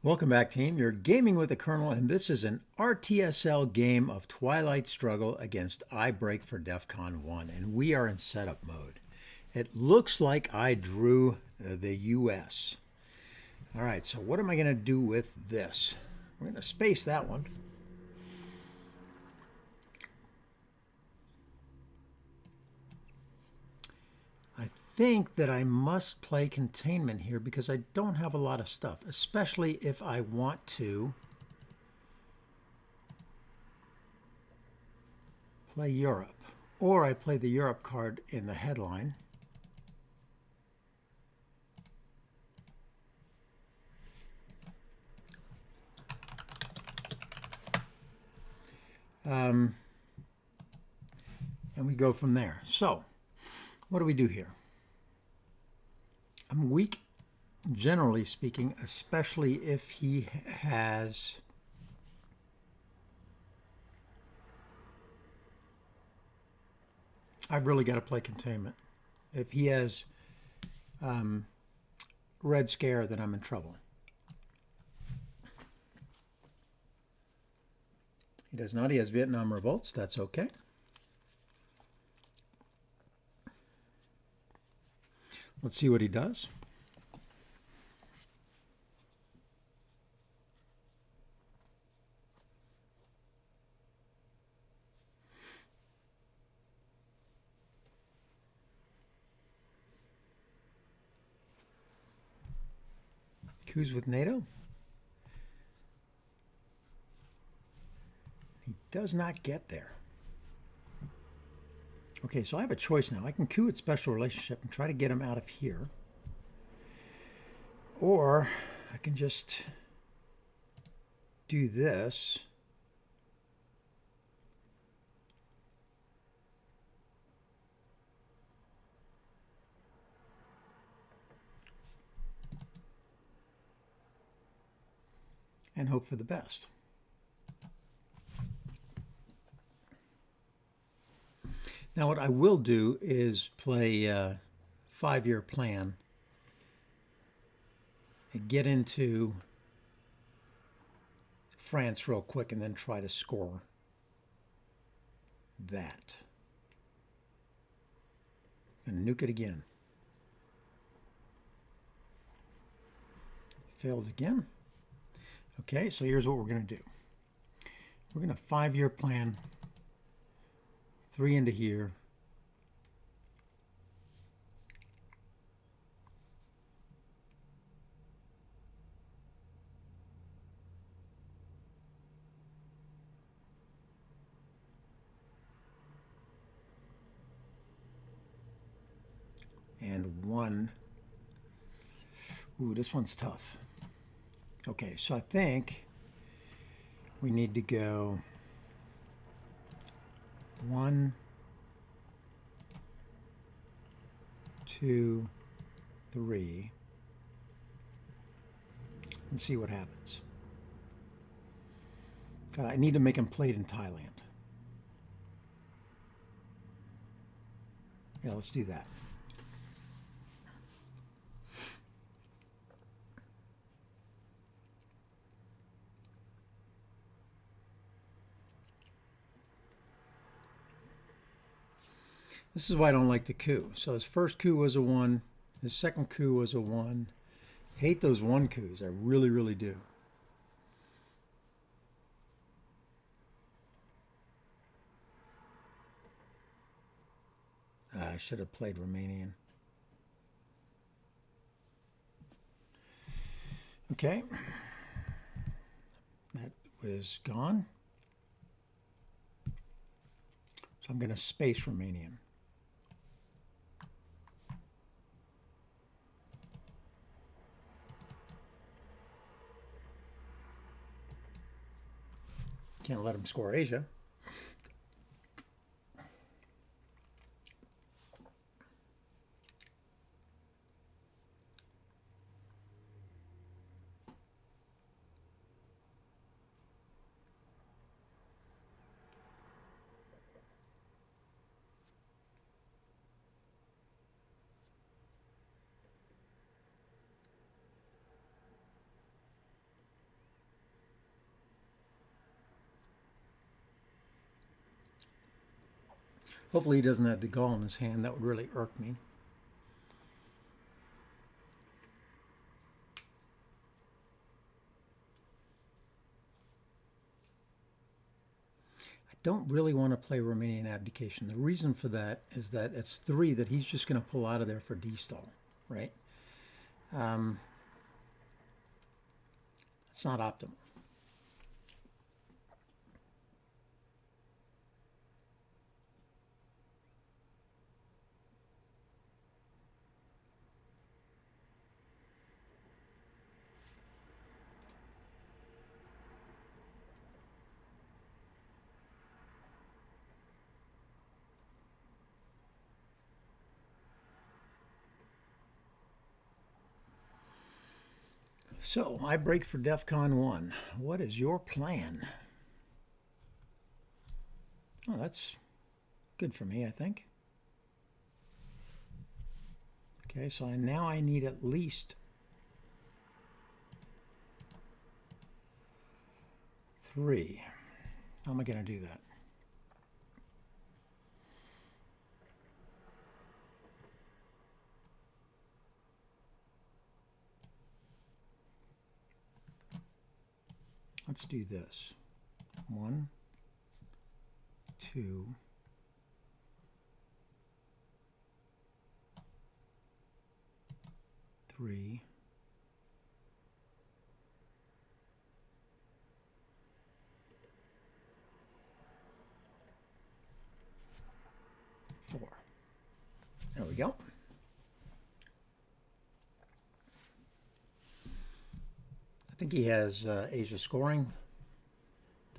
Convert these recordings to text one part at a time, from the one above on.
Welcome back, team. You're gaming with the Colonel, and this is an RTSL game of Twilight Struggle against ibrakefordecfon1, and we are in setup mode. It looks like I drew the US. All right, so what am I going to do with this? We're going to space that one. I think that I must play containment here because I don't have a lot of stuff, especially if I want to play Europe. Or I play the Europe card in the headline. And we go from there. So, what do we do here? I'm weak, generally speaking, especially if he has I've really got to play containment. If he has Red Scare, then I'm in trouble. He does not. He has Vietnam Revolts. That's okay. Let's see what he does. Coups with NATO. He does not get there. Okay, so I have a choice now. I can coup at special relationship and try to get him out of here. Or I can just do this. And hope for the best. Now what I will do is play a 5-year plan and get into France real quick and then try to score that. And nuke it again. Fails again. Okay, so here's what we're going to do. We're going to 5-year plan, 3 into here. And 1. Ooh, this one's tough. Okay, so I think we need to go 1, 2, 3, and see what happens. I need to make him play it in Thailand. Yeah, let's do that. This is why I don't like the coup. So his first coup was a 1. His second coup was a 1. Hate those 1 coups. I really, really do. I should have played Romanian. Okay. That was gone. So I'm going to space Romanian. Can't let him score Asia. Hopefully he doesn't have the gall in his hand. That would really irk me. I don't really want to play Romanian Abdication. The reason for that is that it's 3 that he's just going to pull out of there for D-stall, right? It's not optimal. So, I break for DEFCON 1. What is your plan? Oh, that's good for me, I think. Okay, so now I need at least 3. How am I going to do that? Let's do this. 1, 2, 3, 4. There we go. I think he has Asia scoring.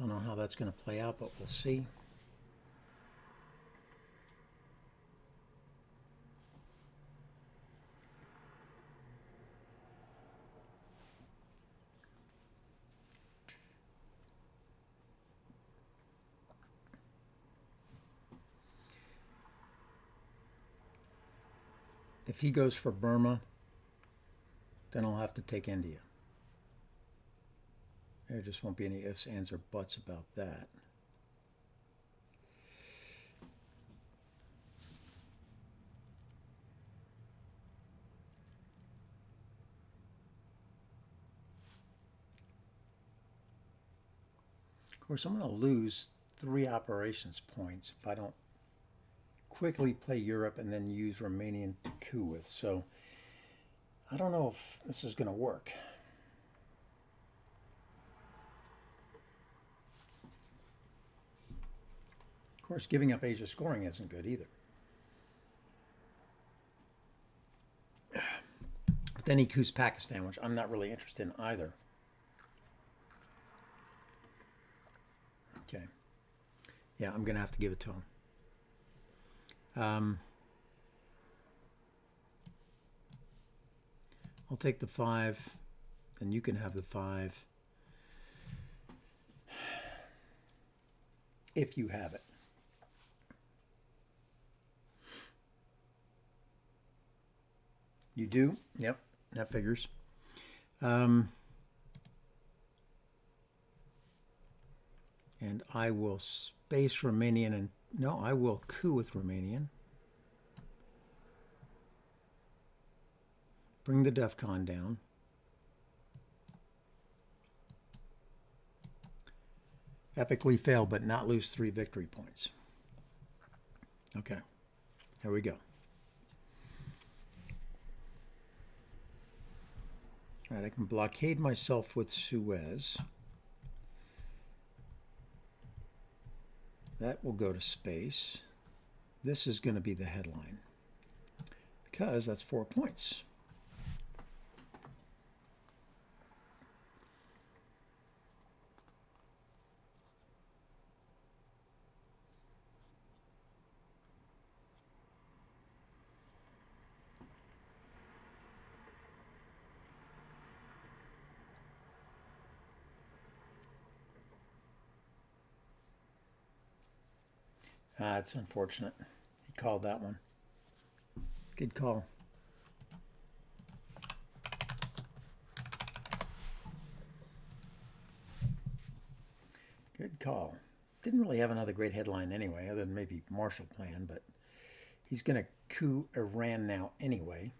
Don't know how that's going to play out, but we'll see. If he goes for Burma, then I'll have to take India. There just won't be any ifs, ands, or buts about that. Of course, I'm going to lose 3 operations points if I don't quickly play Europe and then use Romanian to coup with. So I don't know if this is going to work. Of course, giving up Asia scoring isn't good either. But then he coups Pakistan, which I'm not really interested in either. Okay. Yeah, I'm going to have to give it to him. I'll take the 5, then you can have the 5 if you have it. You do? Yep, that figures. And I will space Romanian and no, I will coup with Romanian. Bring the DEFCON down. Epically fail, but not lose 3 victory points. Okay, here we go. All right, I can blockade myself with Suez. That will go to space. This is going to be the headline because that's 4 points. It's unfortunate. He called that one. Good call. Good call. didn't really have another great headline anyway, other than maybe Marshall Plan, but he's going to coup Iran now anyway,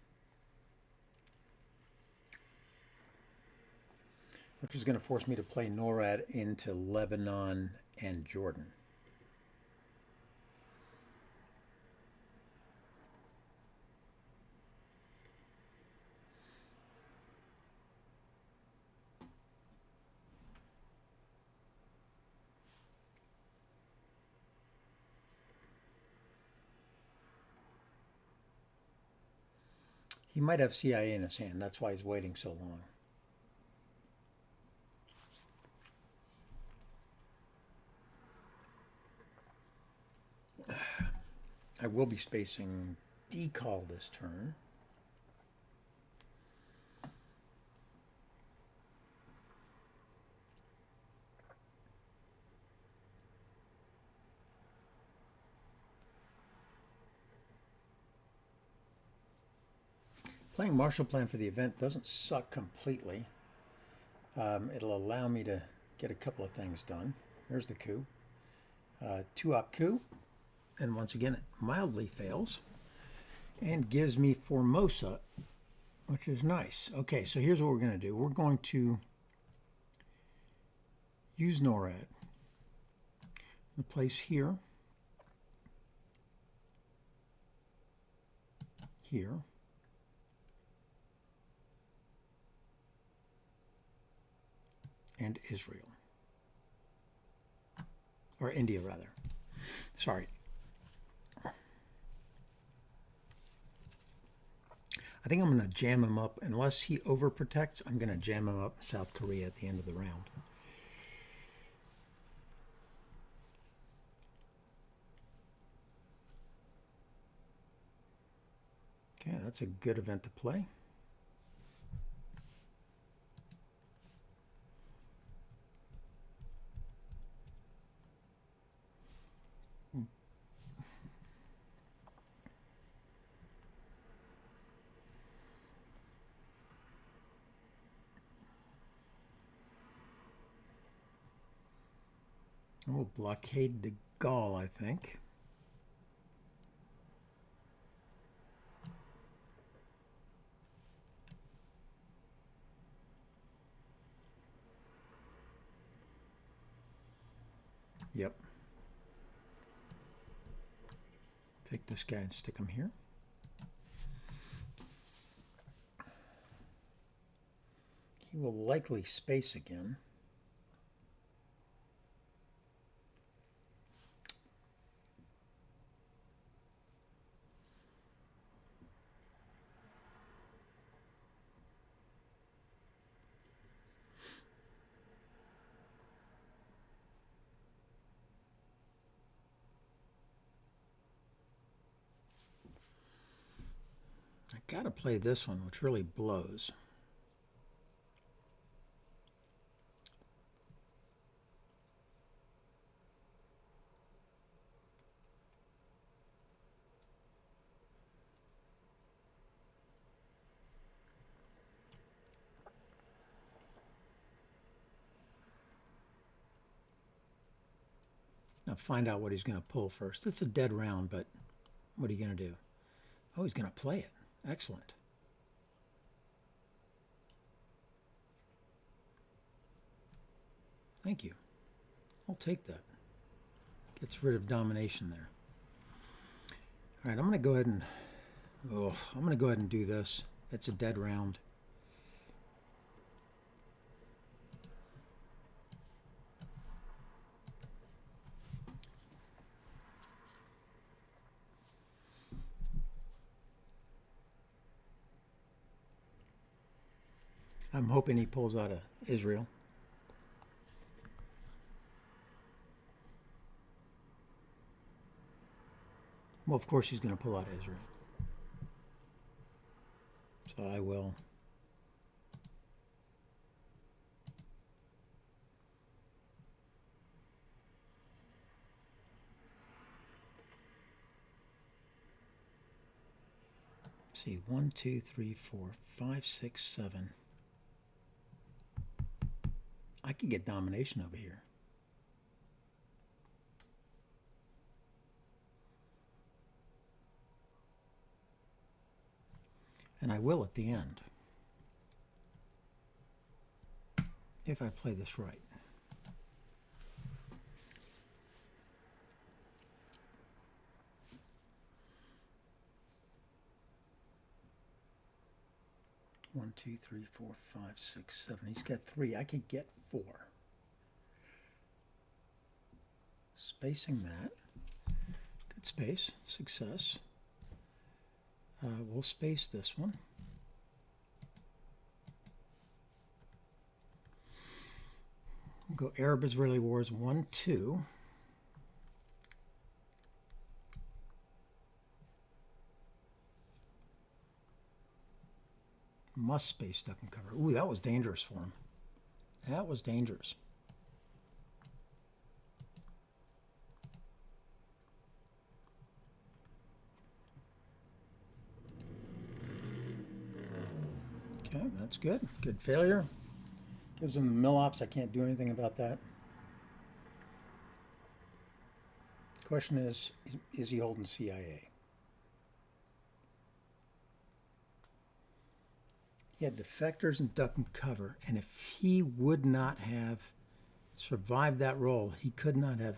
which is going to force me to play NORAD into Lebanon and Jordan. He might have CIA in his hand. That's why he's waiting so long. I will be spacing decall this turn. Playing Marshall Plan for the event doesn't suck completely. It'll allow me to get a couple of things done. There's the coup. 2-op coup. And once again, it mildly fails. And gives me Formosa, which is nice. Okay, so here's what we're going to do. We're going to use NORAD. The place here. Here. And Israel. Or India, rather. Sorry. I think I'm going to jam him up. Unless he overprotects, I'm going to jam him up in South Korea at the end of the round. Okay, that's a good event to play. We'll blockade de Gaulle, I think. Yep. Take this guy and stick him here. He will likely space again. I gotta play this one, which really blows. Now find out what he's going to pull first. It's a dead round, but what are you going to do? Oh, he's going to play it. Excellent. Thank you. I'll take that. Gets rid of domination there. All right, I'm going to go ahead and do this. It's a dead round. I'm hoping he pulls out of Israel. Well, of course he's going to pull out of Israel. So I will. Let's see, 1, 2, 3, 4, 5, 6, 7. I could get domination over here. And I will at the end, if I play this right. One, two, three, four, five, six, seven. He's got 3. I could get 4. Spacing that. Good space. Success. We'll space this one. We'll go Arab-Israeli Wars 1, 2. Must space duck and cover. Ooh, that was dangerous for him. That was dangerous. Okay, that's good. Good failure. Gives him the mill-ops. I can't do anything about that. Question is he holding CIA? He had defectors and duck and cover, and if he would not have survived that roll, he could not have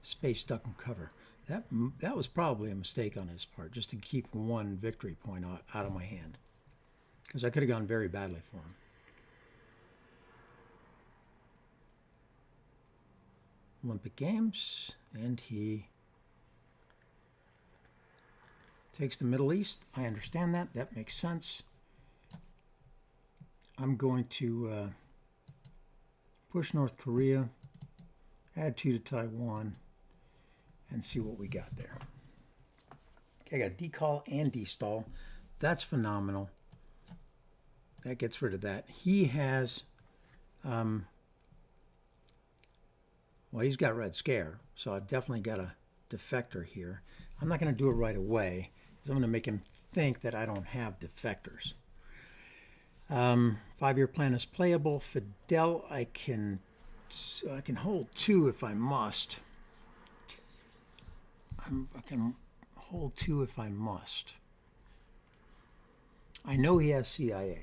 space duck and cover. That was probably a mistake on his part, just to keep 1 victory point out of my hand, because I could have gone very badly for him. Olympic Games, and he takes the Middle East. I understand that. That makes sense. I'm going to push North Korea, add 2 to Taiwan, and see what we got there. Okay, I got decall and destall. That's phenomenal. That gets rid of that. He has, well, he's got Red Scare, so I've definitely got a defector here. I'm not going to do it right away, because I'm going to make him think that I don't have defectors. 5-year plan is playable. Fidel, I can hold 2 if I must. I can hold 2 if I must. I know he has CIA.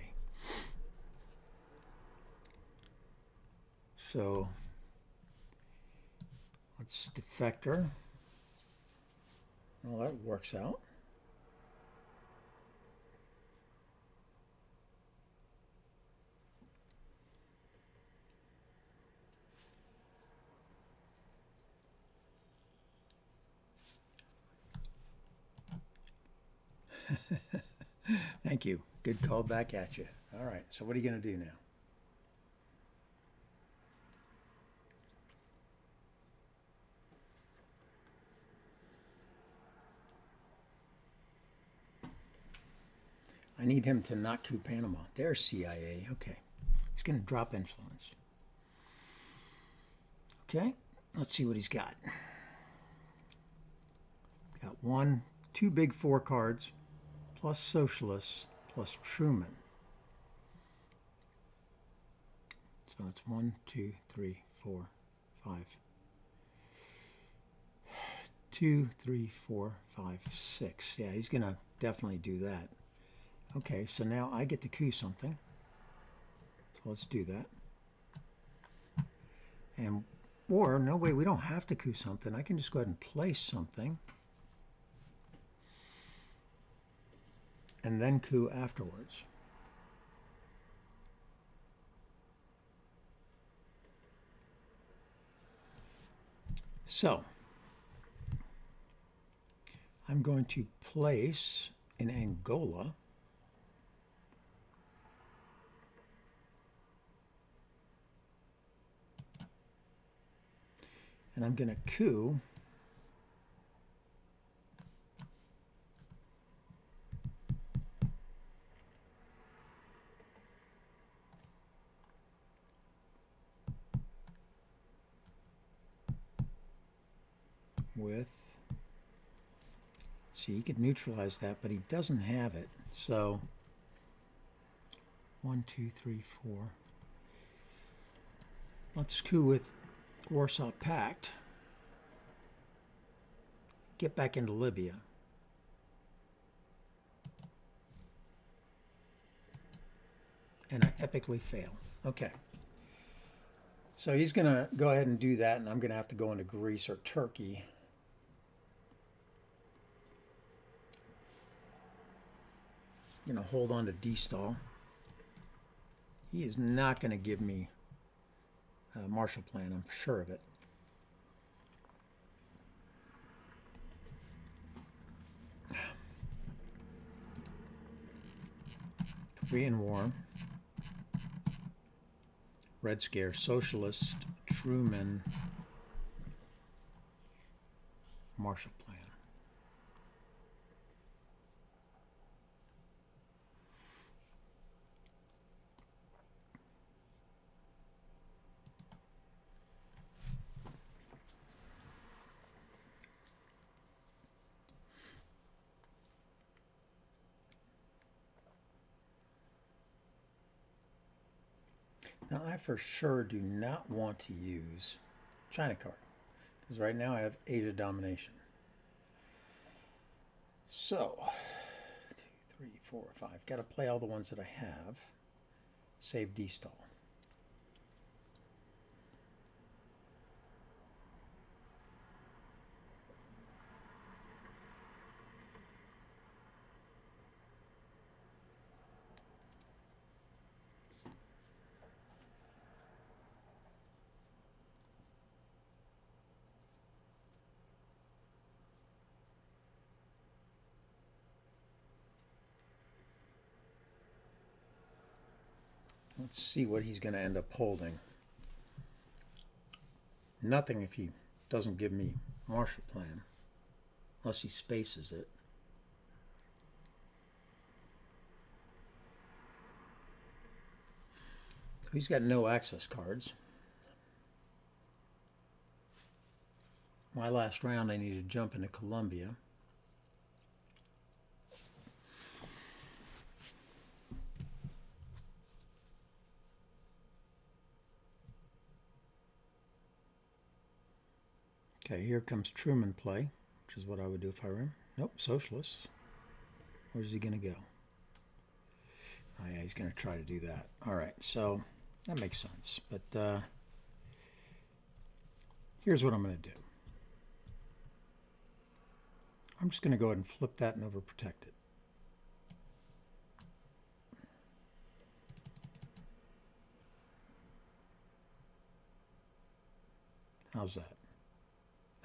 So let's defector. Well, that works out. Thank you. Good call back at you. All right, so what are you going to do now? I need him to not coup Panama. There's CIA. Okay. He's going to drop influence. Okay, let's see what he's got. Got 2 big 4 cards, plus Socialists, plus Truman. So it's 1, 2, 3, 4, 5. 2, 3, 4, 5, 6. Yeah, he's going to definitely do that. Okay, so now I get to coup something. So let's do that. And, or, no, wait, we don't have to coup something. I can just go ahead and place something. And then coup afterwards. So, I'm going to place in Angola and I'm going to coup with, see, he could neutralize that, but he doesn't have it. So 1, 2, 3, 4. Let's coup with Warsaw Pact. Get back into Libya. and I epically fail. Okay. So he's going to go ahead and do that, and I'm going to have to go into Greece or Turkey. I'm going to hold on to D-stall. He is not going to give me a Marshall Plan, I'm sure of it. Korean War, Red Scare, Socialist, Truman, Marshall Plan. Now, I for sure do not want to use China card, because right now I have Asia domination. So, 2, 3, 4, 5. Got to play all the ones that I have. Save D-stall. Let's see what he's going to end up holding. Nothing if he doesn't give me Marshall Plan, unless he spaces it. He's got no access cards. My last round I need to jump into Colombia. Okay, here comes Truman play, which is what I would do if I were him. Nope, Socialist. Where's he going to go? Oh yeah, he's going to try to do that. All right, so that makes sense. But here's what I'm going to do. I'm just going to go ahead and flip that and overprotect it. How's that?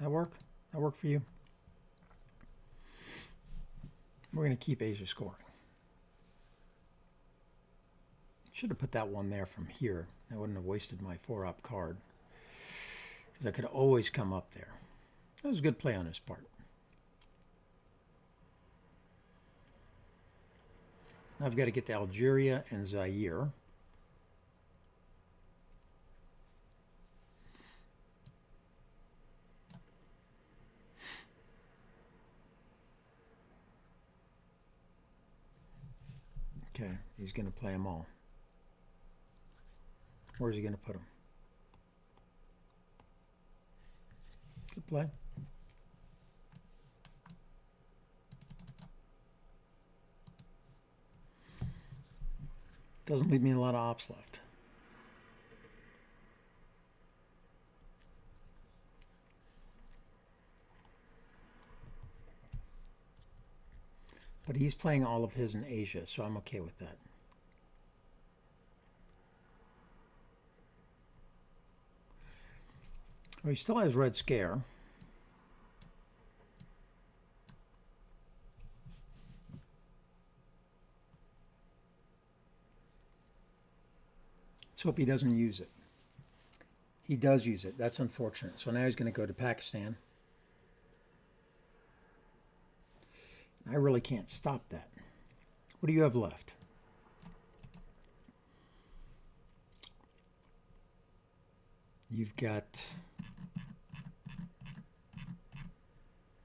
That work? That work for you? We're going to keep Asia scoring. Should have put that one there from here. I wouldn't have wasted my 4-op card, because I could always come up there. That was a good play on his part. Now I've got to get to Algeria and Zaire. Okay, he's going to play them all. Where's he going to put them? Good play. Doesn't leave me a lot of ops left. But he's playing all of his in Asia, so I'm okay with that. Well, he still has Red Scare. Let's hope he doesn't use it. He does use it. That's unfortunate. So now he's going to go to Pakistan. I really can't stop that. What do you have left? You've got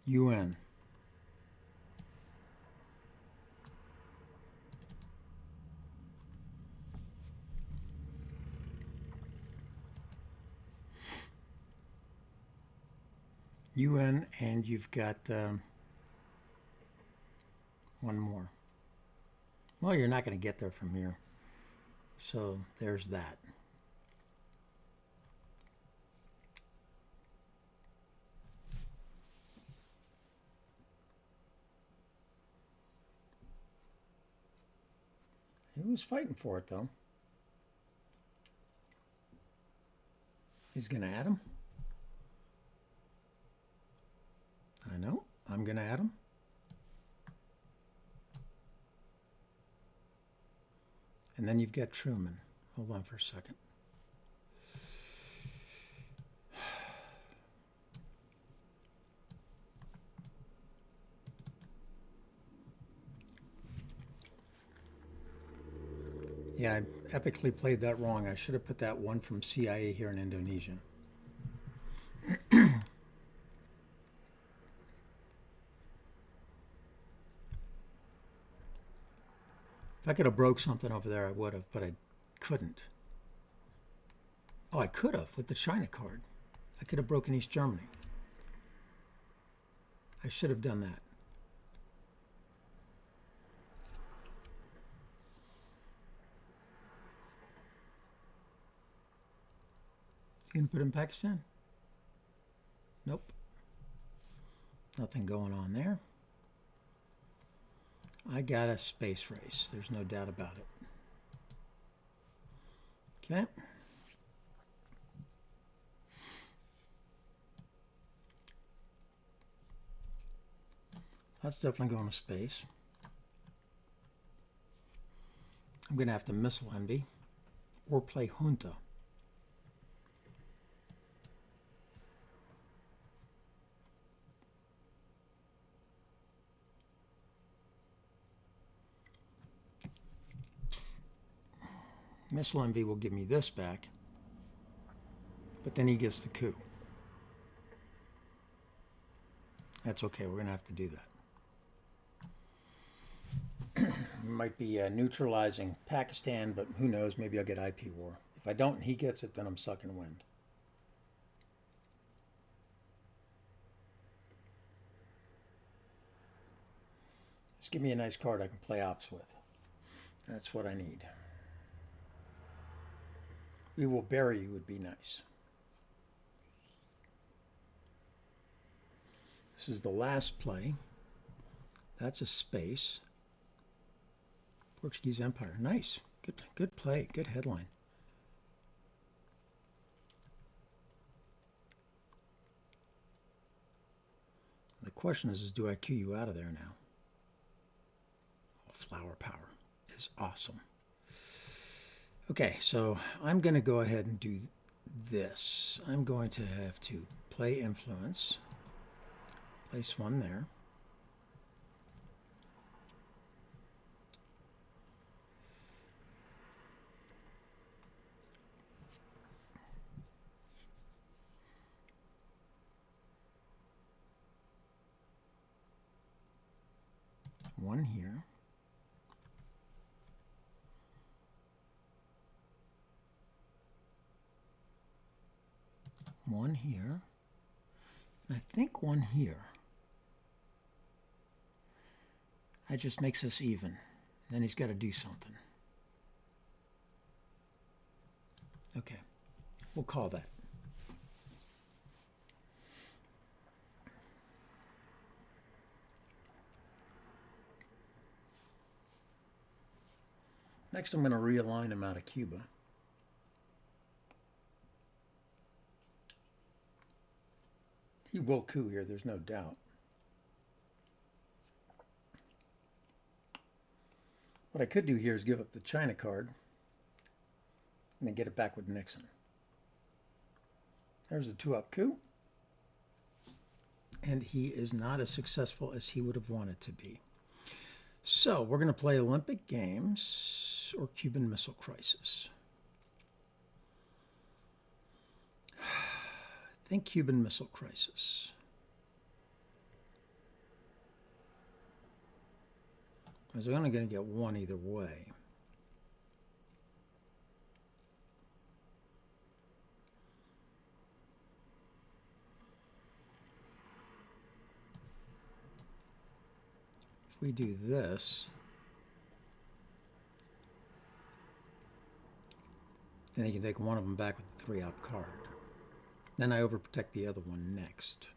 UN. UN, and you've got one more. Well, you're not going to get there from here. So there's that. He was fighting for it, though. He's going to add him. I know. I'm going to add him. And then you've got Truman. Hold on for a second. Yeah, I epically played that wrong. I should have put that one from CIA here in Indonesia. If I could have broke something over there, I would have, but I couldn't. Oh, I could have with the China card. I could have broken East Germany. I should have done that. You can put in Pakistan? Nope. Nothing going on there. I got a space race. There's no doubt about it. Okay. That's definitely going to space. I'm going to have to missile envy or play junta. Missile envy will give me this back, but then he gets the coup. That's okay. We're going to have to do that. We might be neutralizing Pakistan, but who knows? Maybe I'll get IP war. If I don't and he gets it, then I'm sucking wind. Just give me a nice card I can play ops with. That's what I need. We will bury you would be nice. This is the last play. That's a space. Portuguese Empire. Nice. Good play. Good headline. The question is do I cue you out of there now? Oh, flower power is awesome. Okay, so I'm going to go ahead and do this. I'm going to have to play influence. Place one there. One here. One here. And I think one here. That just makes us even. Then he's got to do something. Okay, we'll call that. Next, I'm going to realign him out of Cuba. He will coup here, there's no doubt. What I could do here is give up the China card and then get it back with Nixon. There's a 2-up coup. And he is not as successful as he would have wanted to be. So we're going to play Olympic Games or Cuban Missile Crisis. I think Cuban Missile Crisis. I was only going to get one either way. If we do this, Then he can take one of them back with the 3-op card. Then I overprotect the other one next.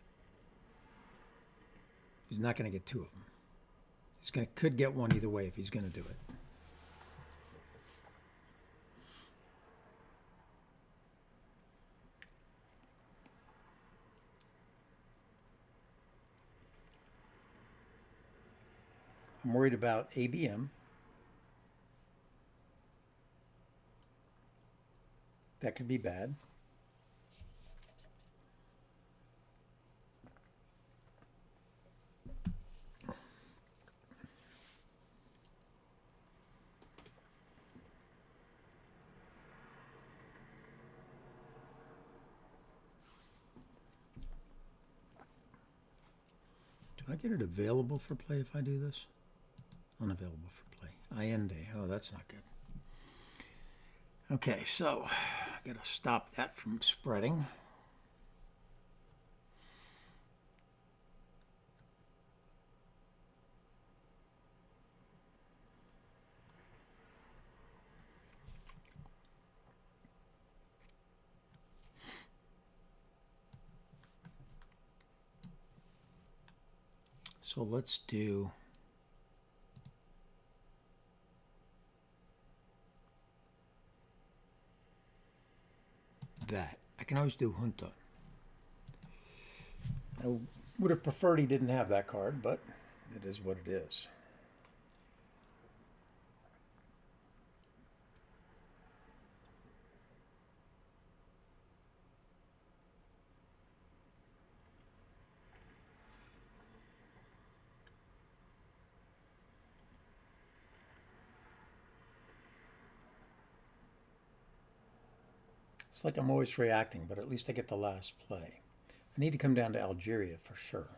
He's not going to get 2 of them. Could get one either way if he's going to do it. I'm worried about ABM. That could be bad. Do I get it available for play if I do this? Unavailable for play. Allende. Oh, that's not good. Okay, so I got to stop that from spreading. So let's do that. I can always do Junta. I would have preferred he didn't have that card, but it is what it is. It's like I'm always reacting, but at least I get the last play. I need to come down to Algeria for sure.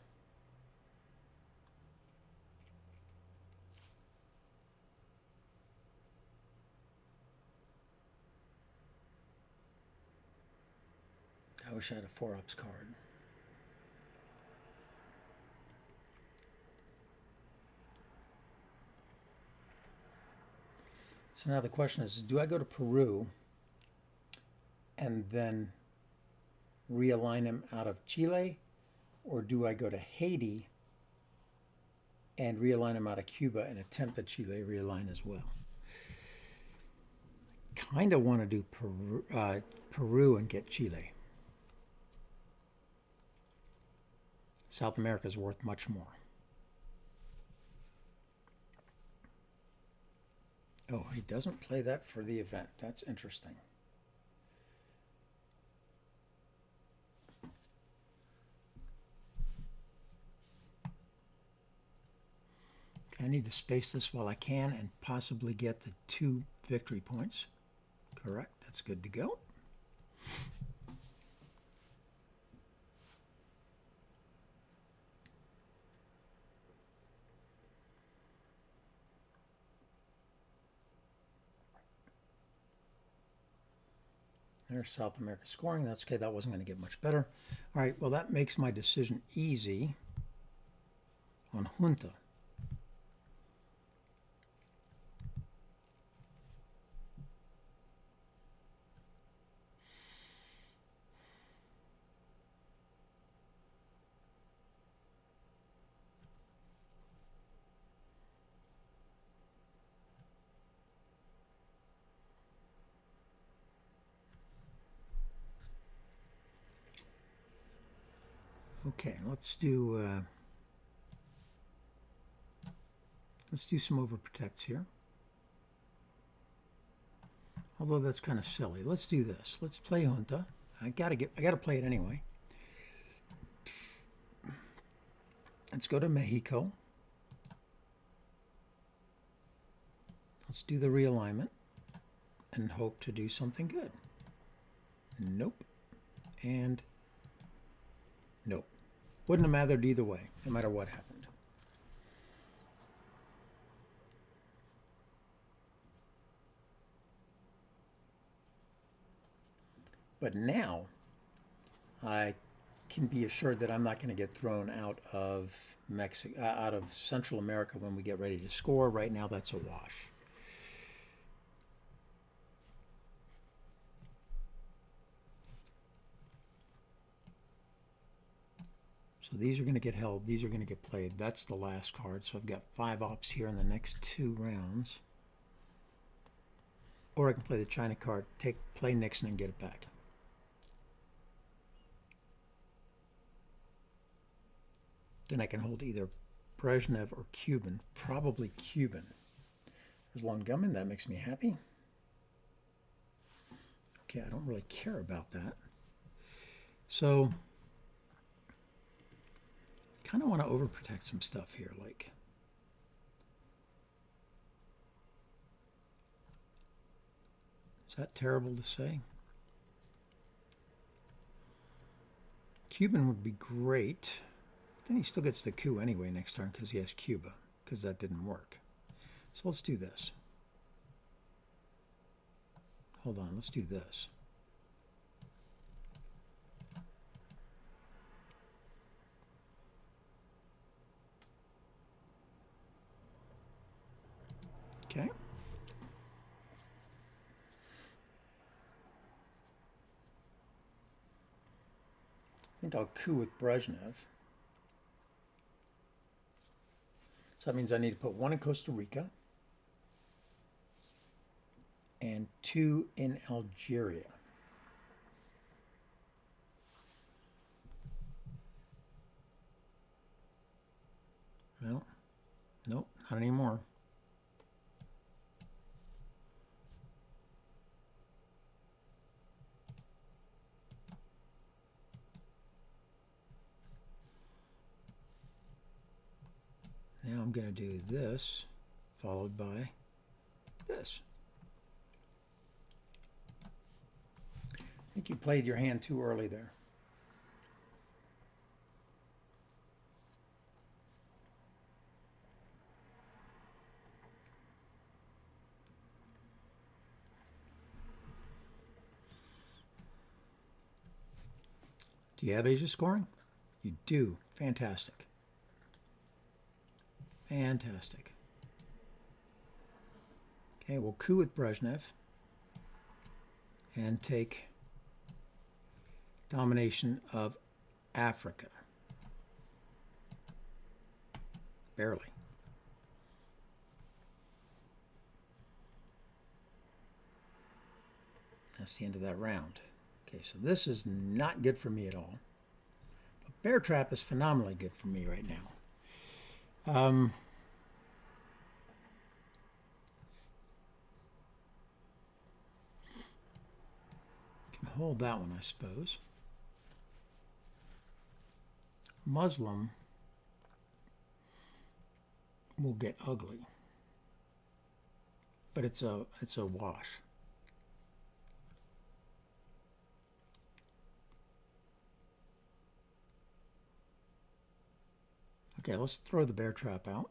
I wish I had a 4-ops card. So now the question is, do I go to Peru and then realign him out of Chile, or do I go to Haiti and realign him out of Cuba and attempt the Chile realign as well? Kind of want to do Peru and get Chile. South America is worth much more. Oh, he doesn't play that for the event. That's interesting. I need to space this while I can and possibly get the 2 victory points. Correct. That's good to go. There's South America scoring. That's okay. That wasn't going to get much better. All right. Well, that makes my decision easy on Junta. Okay, let's do some overprotects here. Although that's kind of silly. Let's do this. Let's play Junta. I gotta play it anyway. Let's go to Mexico. Let's do the realignment and hope to do something good. Nope. And nope. Wouldn't have mattered either way, no matter what happened. But now I can be assured that I'm not going to get thrown out of Mexico, out of Central America when we get ready to score. Right now, that's a wash. So these are going to get held. These are going to get played. That's the last card. So I've got 5 ops here in the next 2 rounds. Or I can play the China card, play Nixon and get it back. Then I can hold either Brezhnev or Cuban. Probably Cuban. There's Lone Gunman. That makes me happy. Okay, I don't really care about that. So, kind of want to overprotect some stuff here, like. Is that terrible to say? Cuban would be great. Then he still gets the coup anyway next turn because he has Cuba, because that didn't work. So let's do this. Hold on, let's do this. Okay. I think I'll coup with Brezhnev. So that means I need to put 1 in Costa Rica and 2 in Algeria. Well, nope, not anymore. Now I'm going to do this, followed by this. I think you played your hand too early there. Do you have Asia scoring? You do. Fantastic. Fantastic. Okay, we'll coup with Brezhnev and take domination of Africa. Barely. That's the end of that round. Okay, so this is not good for me at all. But Bear Trap is phenomenally good for me right now. Can hold that one, I suppose. Muslim will get ugly, but it's a wash. Okay, let's throw the Bear Trap out.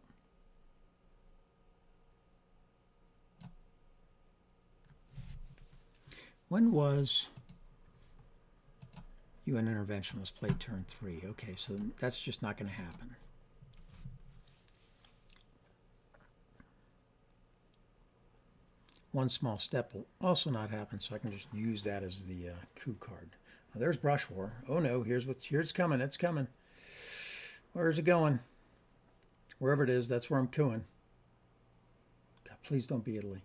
When was UN intervention was played turn 3? Okay, so that's just not going to happen. One small step will also not happen, so I can just use that as the coup card. Now, there's Brush War. Oh no, here's it's coming. It's coming. Where's it going? Wherever it is, that's where I'm cooing. God, please don't be Italy.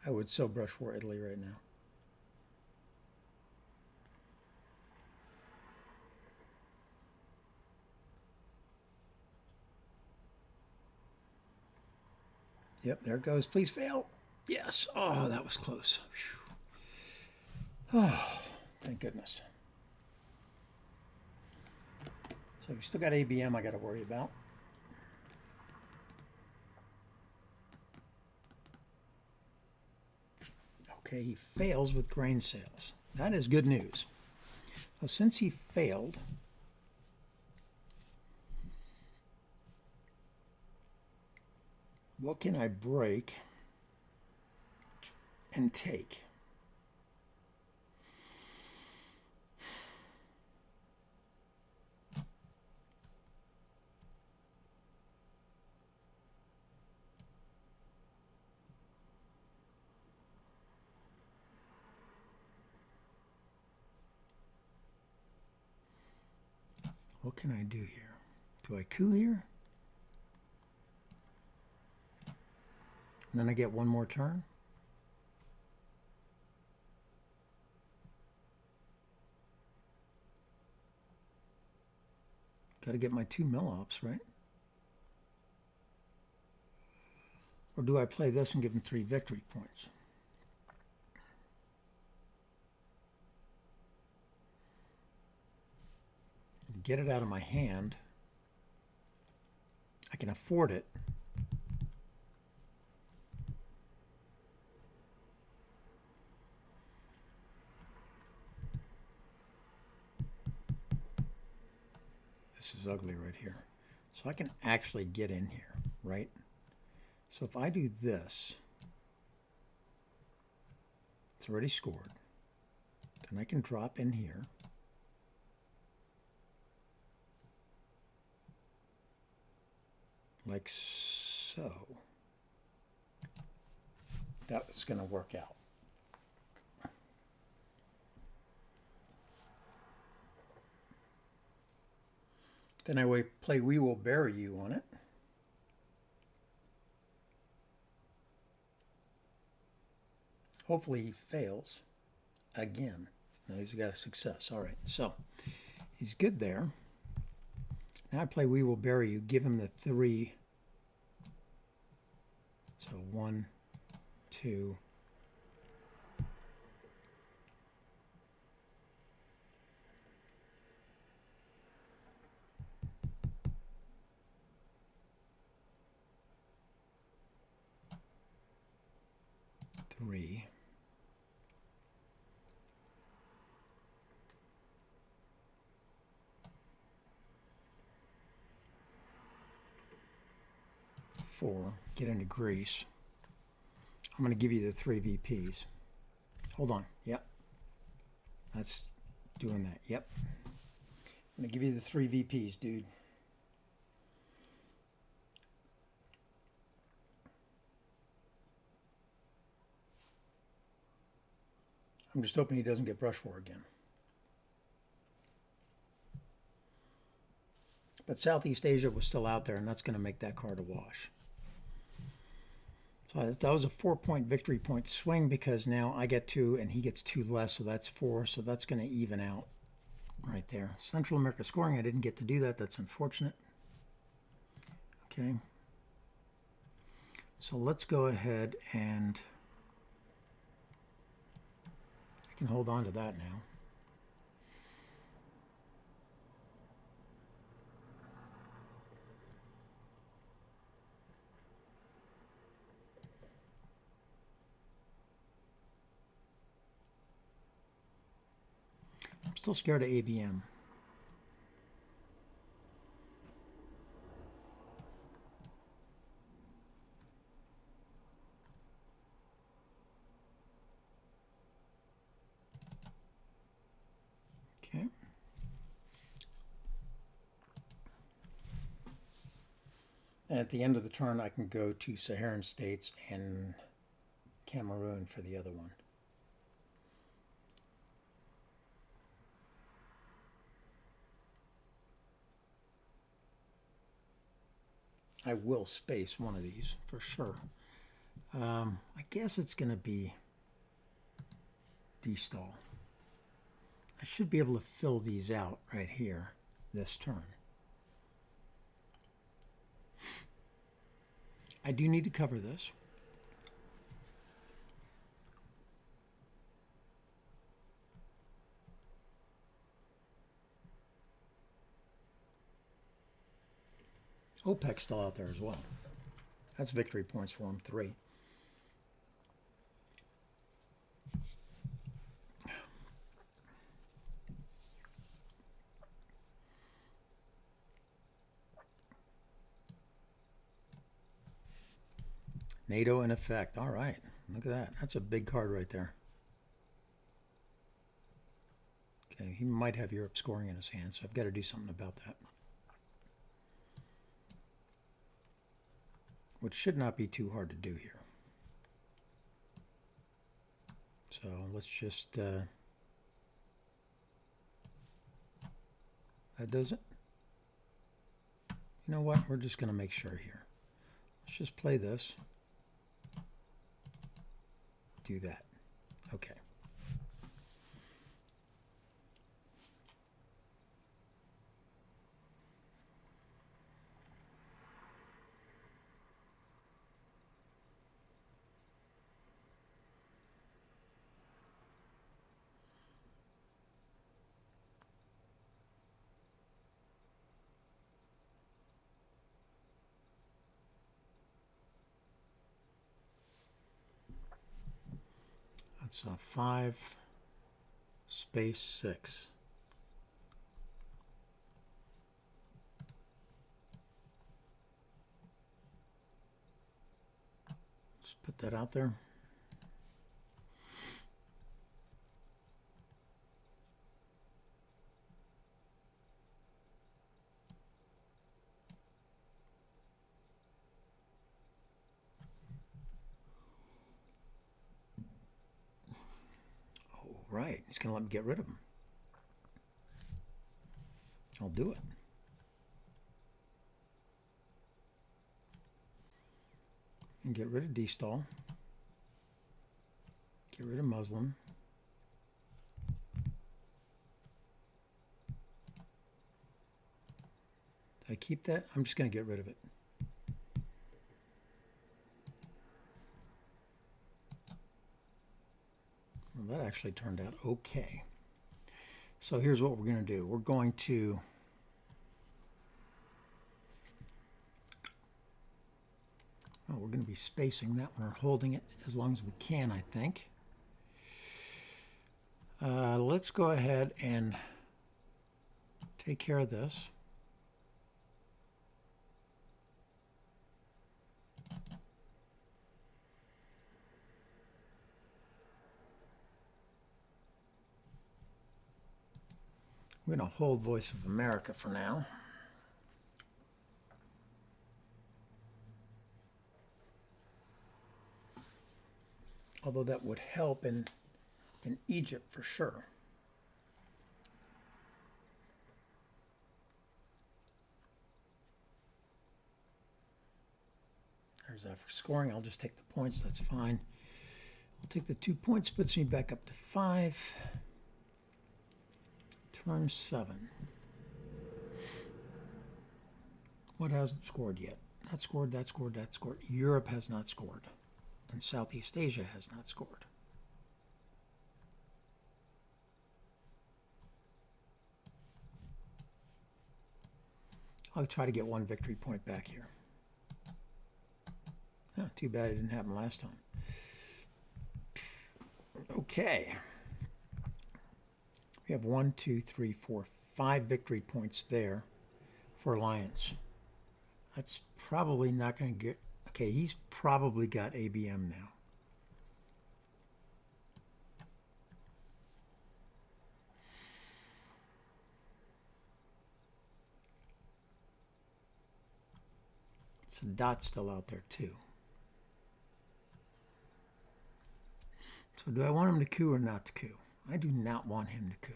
I would so brush for Italy right now. Yep, there it goes. Please fail. Yes. Oh, that was close. Whew. Oh, thank goodness. So we've still got ABM I got to worry about. Okay, he fails with grain sales. That is good news. Well, since he failed, what can I break and take? What can I do here? Do I coup here? And then I get one more turn? Got to get my 2 mill-ops, right? Or do I play this and give him 3 victory points? Get it out of my hand. I can afford it. This is ugly right here. So I can actually get in here, right? So if I do this, it's already scored. Then I can drop in here. Like so. That's going to work out. Then I play We Will Bury You on it. Hopefully he fails again. Now he's got a success. All right, so he's good there. Now I play We Will Bury You, give him the 3. So 1, 2. Three. Four. Get into Greece. I'm going to give you the 3 VPs. Hold on. Yep. That's doing that. Yep. I'm going to give you the 3 VPs, dude. I'm just hoping he doesn't get brushed for again. But Southeast Asia was still out there, and that's going to make that card a wash. So that was a 4-point victory point swing because now I get 2 and he gets 2 less, so that's 4. So that's going to even out right there. Central America scoring, I didn't get to do that. That's unfortunate. Okay. So let's go ahead and I can hold on to that now. I'm still scared of ABM. Okay. And at the end of the turn, I can go to Saharan states and Cameroon for the other one. I will space one of these for sure. I guess it's going to be D-stall. I should be able to fill these out right here this turn. I do need to cover this. OPEC's still out there as well. That's victory points for him, 3. NATO in effect. All right. Look at that. That's a big card right there. Okay, he might have Europe scoring in his hand, so I've got to do something about that. Which should not be too hard to do here. So let's just... that does it. You know what? We're just going to make sure here. Let's just play this. Do that. Okay. That's 5 space 6. Let's put that out there. Right, he's going to let me get rid of him. I'll do it. And get rid of D-stall. Get rid of Muslim. Did I keep that? I'm just going to get rid of it. Well, that actually turned out okay. So here's what we're going to do. We're going to we're going to be spacing that one or holding it as long as we can, I think. Let's go ahead and take care of this. We're going to hold Voice of America for now. Although that would help in Egypt for sure. There's that for scoring. I'll just take the points. That's fine. I'll take the 2 points. Puts me back up to 5. Turn 7. What hasn't scored yet? That scored, that scored, that scored. Europe has not scored. And Southeast Asia has not scored. I'll try to get 1 victory point back here. Oh, too bad it didn't happen last time. Okay. We have 1, 2, 3, 4, 5 victory points there for Alliance. That's probably not going to get... Okay, he's probably got ABM now. Sadat's still out there too. So do I want him to coup or not to coup? I do not want him to coup.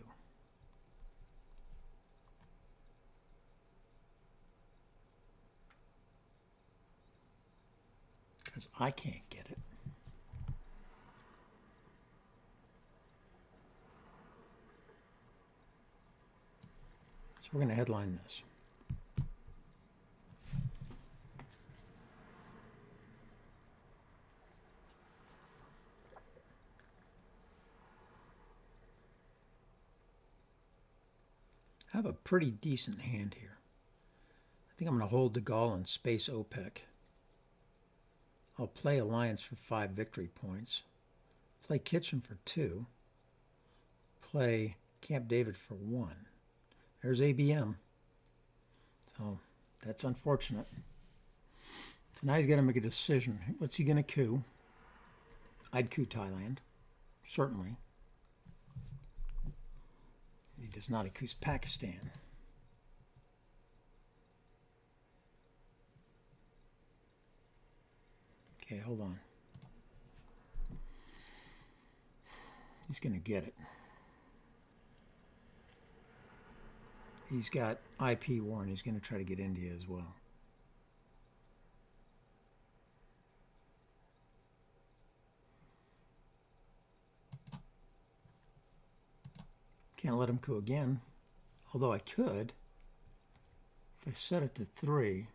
Because I can't get it. So we're going to headline this. I have a pretty decent hand here. I think I'm going to hold De Gaulle and space OPEC. I'll play Alliance for 5 victory points. Play Kitchen for 2. Play Camp David for 1. There's ABM. So that's unfortunate. So now he's got to make a decision. What's he going to coup? I'd coup Thailand. Certainly. He does not accuse Pakistan. Okay, hold on. He's going to get it. He's got IP war, and he's going to try to get India as well. Can't let him go again. Although I could. If I set it to 3,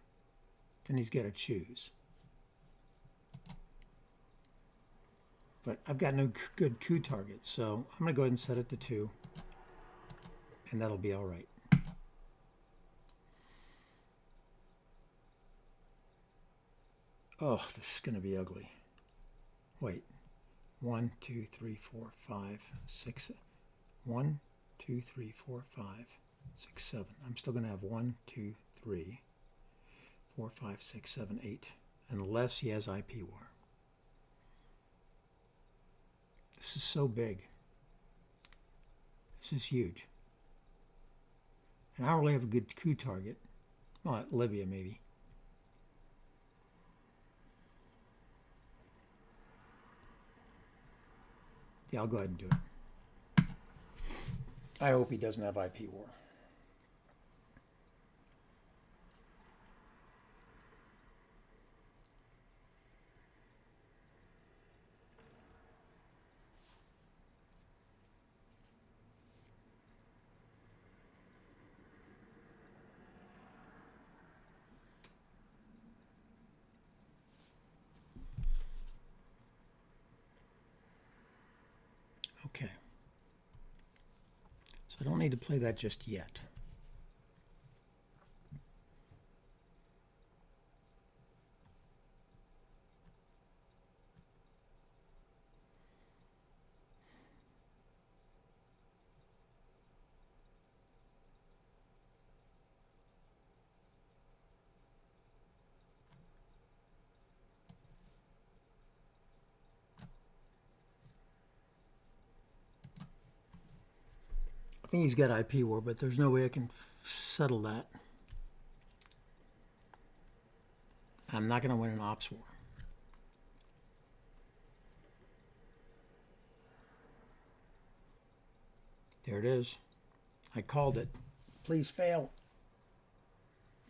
then he's got to choose. But I've got no good coup targets, so I'm going to go ahead and set it to 2. And that'll be all right. Oh, this is going to be ugly. Wait. 1, 2, 3, 4, 5, 6. 1, 2, 3, 4, 5, 6, 7. I'm still going to have 1, 2, 3, 4, 5, 6, 7, 8. Unless he has IP war. This is so big. This is huge. And I don't really have a good coup target. Well, Libya maybe. Yeah, I'll go ahead and do it. I hope he doesn't have IP war. Okay. So I don't need to play that just yet. I think he's got IP war, but there's no way I can settle that. I'm not going to win an ops war. There it is. I called it. Please fail.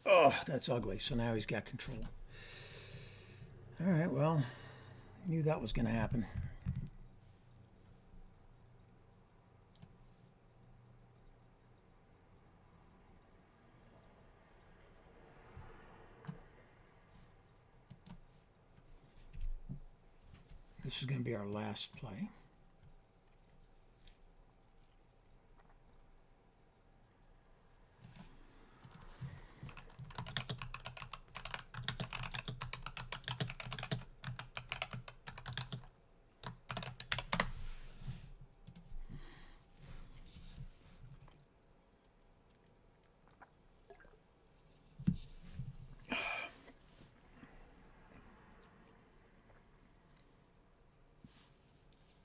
Oh, that's ugly. So now he's got control. All right, well, knew that was going to happen. This is going to be our last play.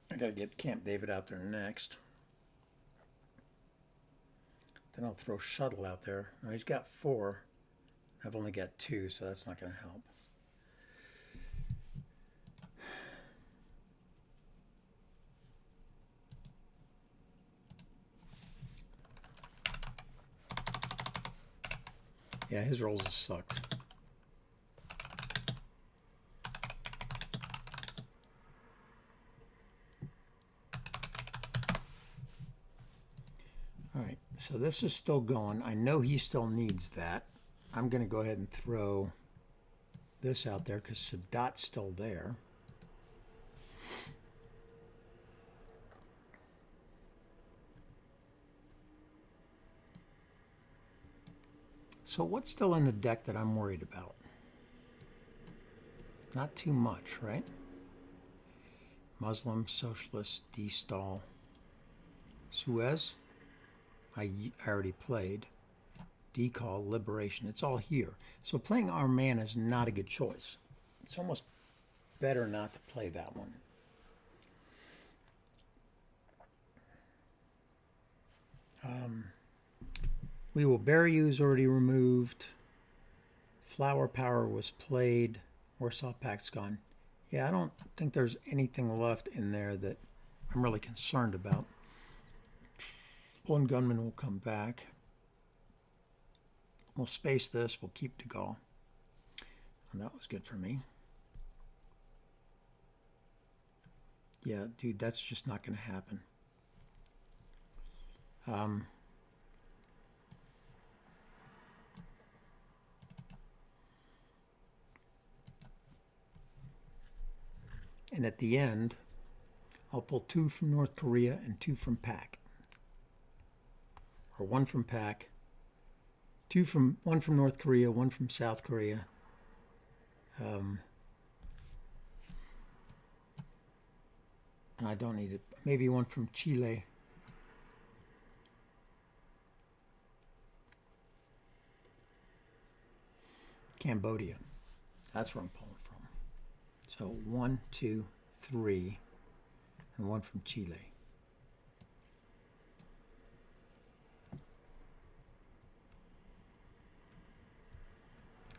I got to get Camp David out there next. Then I'll throw Shuttle out there. Now he's got 4. I've only got 2, so that's not going to help. Yeah, his rolls have sucked. All right, so this is still going. I know he still needs that. I'm going to go ahead and throw this out there because Sadat's still there. So what's still in the deck that I'm worried about? Not too much, right? Muslim, Socialist, D-Stall, Suez. I already played. Decall, Liberation. It's all here. So playing our man is not a good choice. It's almost better not to play that one. We Will Bury You is already removed. Flower Power was played. Warsaw Pact's gone. Yeah, I don't think there's anything left in there that I'm really concerned about. One Gunman will come back. We'll space this. We'll keep de Gaulle. And that was good for me. Yeah, dude, that's just not going to happen. And at the end, I'll pull 2 from North Korea and 2 from PAC. Or 1 from PAC, 1 from North Korea, 1 from South Korea. I don't need it. Maybe 1 from Chile. Cambodia. That's where I'm pulling from. So 1, 2, 3, and 1 from Chile.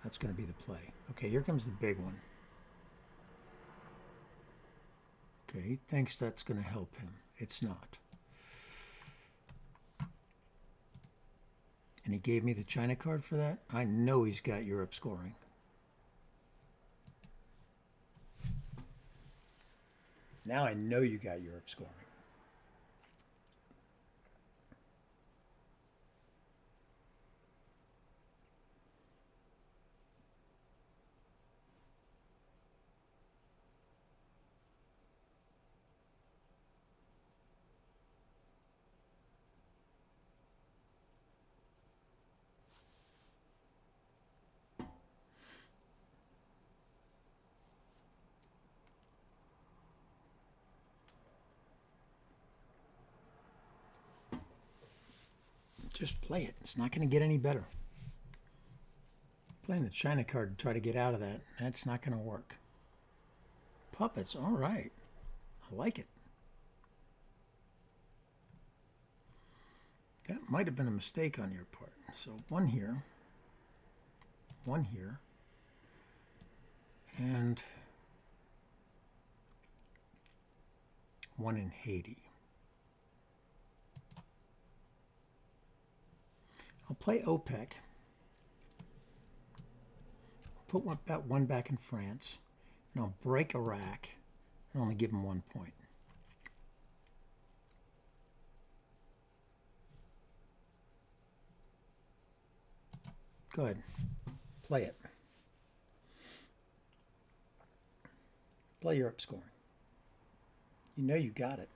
That's going to be the play. Okay, here comes the big one. Okay, he thinks that's going to help him. It's not. And he gave me the China card for that. I know he's got Europe scoring. Now I know you got Europe scoring. Just play it. It's not going to get any better. Playing the China card to try to get out of that, that's not going to work. Puppets, all right. I like it. That might have been a mistake on your part. So 1 here, 1 here, and 1 in Haiti. I'll play OPEC. I'll put about 1 back in France. And I'll break Iraq and only give them 1 point. Go ahead. Play it. Play Europe scoring. You know you got it.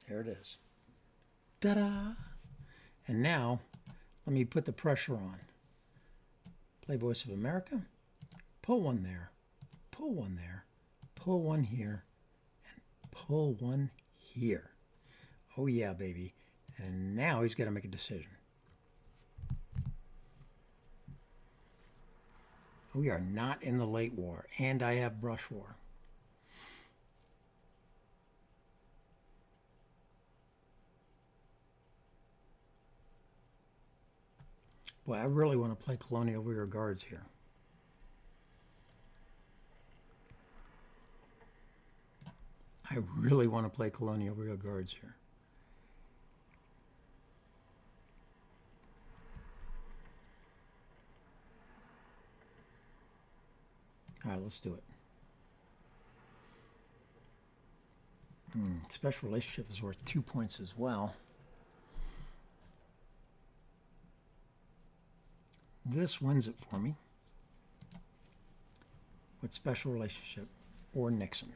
There it is. Ta-da! And now, let me put the pressure on. Play Voice of America. Pull 1 there. Pull 1 there. Pull 1 here. And pull 1 here. Oh yeah, baby. And now he's got to make a decision. We are not in the late war. And I have brush war. Boy, I really want to play Colonial Rear Guards here. I really want to play Colonial Rear Guards here. All right, let's do it. Special relationship is worth 2 points as well. This wins it for me. With special relationship or Nixon.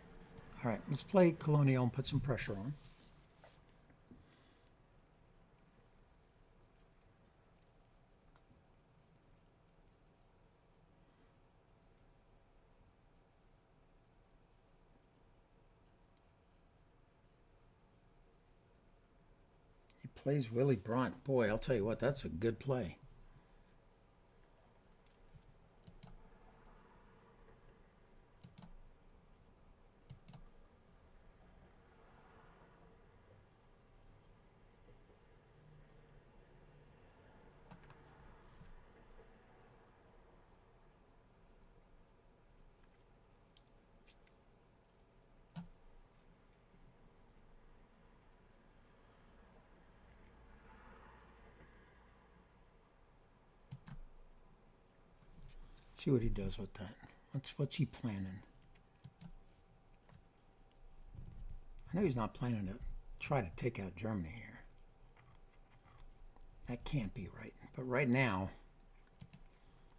All right, let's play Colonial and put some pressure on. He plays Willy Brandt. Boy, I'll tell you what, that's a good play. See what he does with that. What's he planning? I know he's not planning to try to take out Germany here. That can't be right. But right now,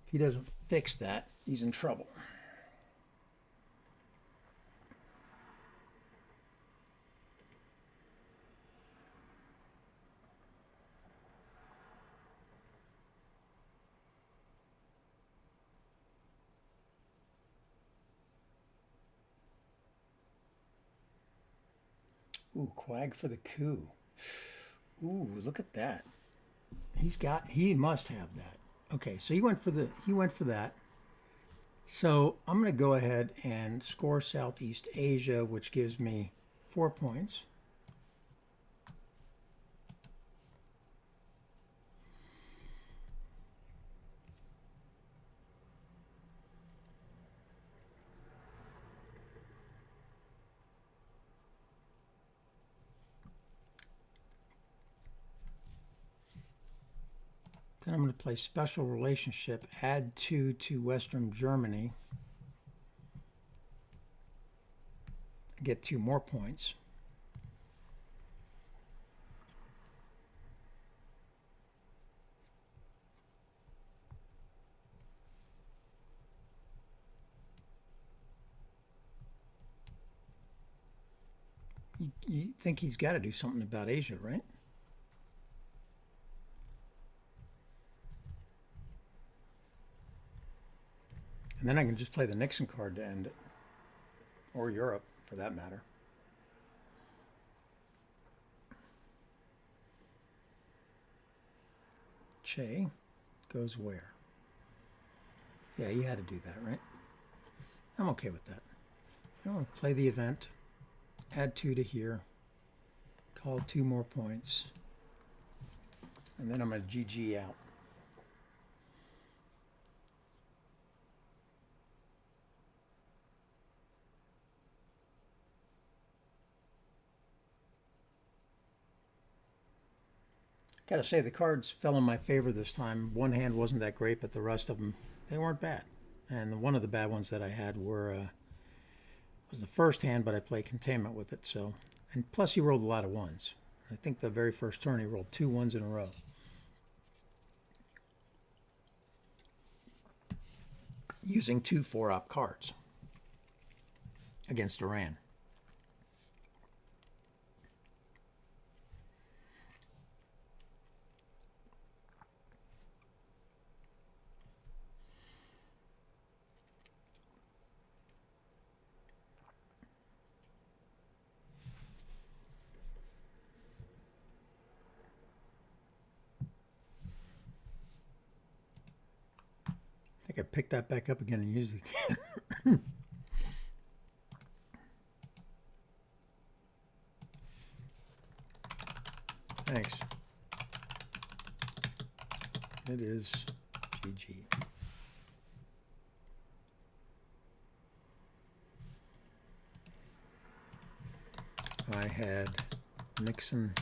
if he doesn't fix that, he's in trouble. Ooh, Quag for the coup. Ooh, look at that. He must have that. Okay, so he went for that. So I'm going to go ahead and score Southeast Asia, which gives me 4 points. Then I'm going to play Special Relationship, add 2 to Western Germany. Get 2 more points. You think he's got to do something about Asia, right? And then I can just play the Nixon card to end it. Or Europe, for that matter. Che goes where? Yeah, you had to do that, right? I'm okay with that. I'm going to play the event, add 2 to here, call 2 more points, and then I'm going to GG out. Gotta say, the cards fell in my favor this time. One hand wasn't that great, but the rest of them, they weren't bad. And one of the bad ones that I had was the first hand, but I played containment with it. So, and plus he rolled a lot of ones. I think the very first turn he rolled 2 ones in a row. Using 2 4-op cards against Iran. I think I picked that back up again and used it again. Thanks. It is GG. I had Nixon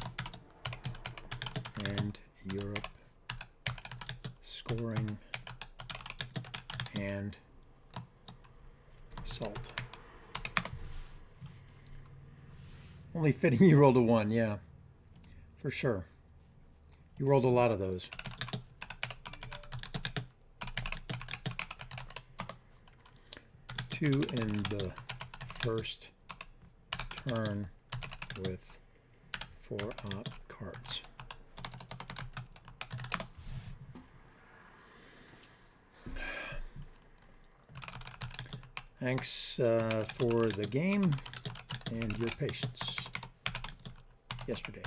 and Europe scoring and salt. Only fitting you rolled a 1, yeah, for sure. You rolled a lot of those. Two in the first turn with 4-op cards. Thanks for the game and your patience yesterday.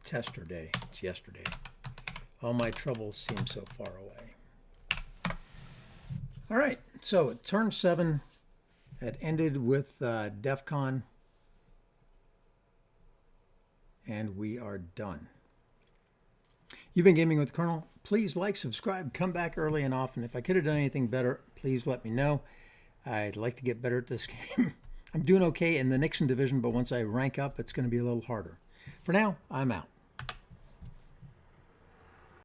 Tester day. It's yesterday. All my troubles seem so far away. All right. So turn 7 had ended with DEF CON, and we are done. You've been gaming with Colonel. Please like, subscribe, come back early and often. If I could have done anything better, please let me know. I'd like to get better at this game. I'm doing okay in the Nixon division, but once I rank up, it's going to be a little harder. For now, I'm out.